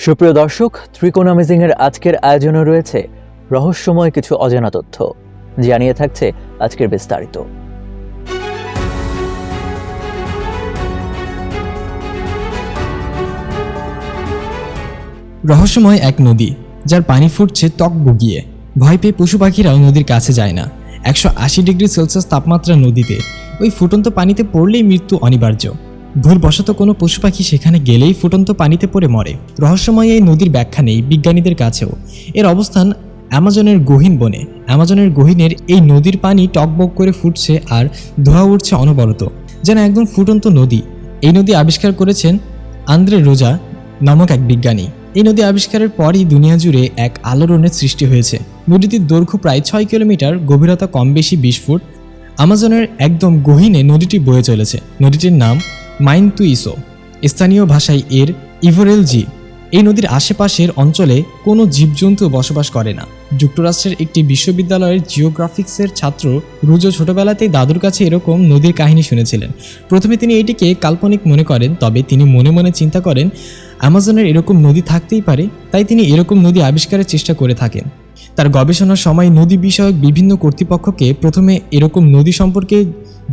সুপ্রিয় দর্শক, ত্রিকোণামেজিং এর আজকের আয়োজনে রয়েছে রহস্যময় কিছু অজানা তথ্য, জানিয়ে থাকছে আজকের বিস্তারিত। রহস্যময় এক নদী, যার পানি ফুটছে ত্বক বুগিয়ে। ভয় পেয়ে পশু পাখিরাও নদীর কাছে যায় না। 180 ডিগ্রি সেলসিয়াস তাপমাত্রা নদীতে, ওই ফুটন্ত পানিতে পড়লেই মৃত্যু অনিবার্য। ভুলবশত কোনো পশু পাখি সেখানে গেলেই ফুটন্ত পানিতে পড়ে মরে। রহস্যময় এই নদীর ব্যাখ্যা নেই বিজ্ঞানীদের কাছেও। এর অবস্থান অ্যামাজনের গহীন বনে। অ্যামাজনের গহীনের এই নদীর পানি টকবক করে ফুটছে আর ধোঁয়া উঠছে অনবরত, যেন একদম ফুটন্ত নদী। এই নদী আবিষ্কার করেছেন আন্দ্রে রোজা নামক এক বিজ্ঞানী। এই নদী আবিষ্কারের পরই দুনিয়া জুড়ে এক আলোড়নের সৃষ্টি হয়েছে। নদীটির দৈর্ঘ্য প্রায় 6 কিলোমিটার, গভীরতা কম বেশি 20 ফুট। আমাজনের একদম গহীনে নদীটি বয়ে চলেছে। নদীটির নাম মাইনতুইসো, স্থানীয় ভাষায় এর ইভোরেলজি। এই নদীর আশেপাশের অঞ্চলে কোনো জীবজন্তু বসবাস করে না। যুক্তরাষ্ট্রের একটি বিশ্ববিদ্যালয়ের জিওগ্রাফিক্সের ছাত্র রুজো ছোটবেলাতেই দাদুর কাছে এরকম নদীর কাহিনী শুনেছিলেন। প্রথমে তিনি এটিকে কাল্পনিক মনে করেন, তবে তিনি মনে মনে চিন্তা করেন অ্যামাজনের এরকম নদী থাকতেই পারে। তাই তিনি এরকম নদী আবিষ্কারের চেষ্টা করে থাকেন। তার গবেষণার সময় নদী বিষয়ক বিভিন্ন কর্তৃপক্ষকে প্রথমে এরকম নদী সম্পর্কে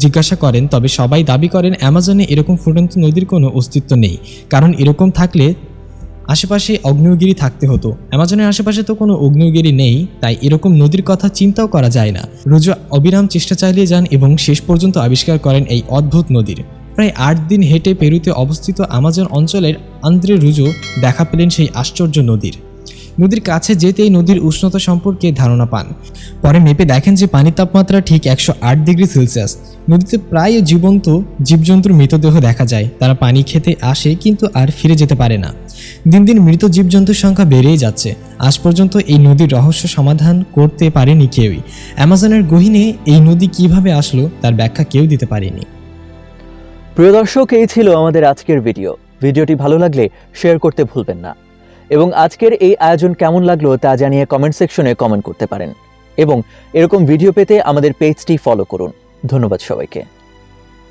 জিজ্ঞাসা করেন, তবে সবাই দাবি করেন অ্যামাজনে এরকম ফুটন্ত নদীর কোনো অস্তিত্ব নেই, কারণ এরকম থাকলে আশেপাশে আগ্নেয়গিরি থাকতে হতো। অ্যামাজনের আশেপাশে তো কোনো আগ্নেয়গিরি নেই, তাই এরকম নদীর কথা চিন্তাও করা যায় না। রুজো অবিরাম চেষ্টা চালিয়ে যান এবং শেষ পর্যন্ত আবিষ্কার করেন এই অদ্ভুত নদীর। প্রায় 8 দিন হেঁটে পেরুতে অবস্থিত আমাজন অঞ্চলের আন্দ্রে রুজো দেখা পেলেন সেই আশ্চর্য নদীর কাছে যেতেই নদীর উষ্ণতা সম্পর্কে ধারণা পান। পরে মেপে দেখেন যে পানির তাপমাত্রা ঠিক 108 ডিগ্রি সেলসিয়াস। নদীতে প্রায় জীবন্ত জীবজন্তুর মৃতদেহ দেখা যায়। তারা পানি খেতে আসে কিন্তু আর ফিরে যেতে পারে না। দিন দিন মৃত জীবজন্তুর সংখ্যা বেড়েই যাচ্ছে। আজ পর্যন্ত এই নদীর রহস্য সমাধান করতে পারেনি কেউই। অ্যামাজনের গহীনে এই নদী কিভাবে আসলো তার ব্যাখ্যা কেউ দিতে পারেনি। প্রিয় দর্শক, এই ছিল আমাদের আজকের ভিডিওটি ভালো লাগলে শেয়ার করতে ভুলবেন না, এবং আজকের এই আয়োজন কেমন লাগলো তা জানিয়ে কমেন্ট সেকশনে কমেন্ট করতে পারেন, এবং এরকম ভিডিও পেতে আমাদের পেজটি ফলো করুন। ধন্যবাদ সবাইকে।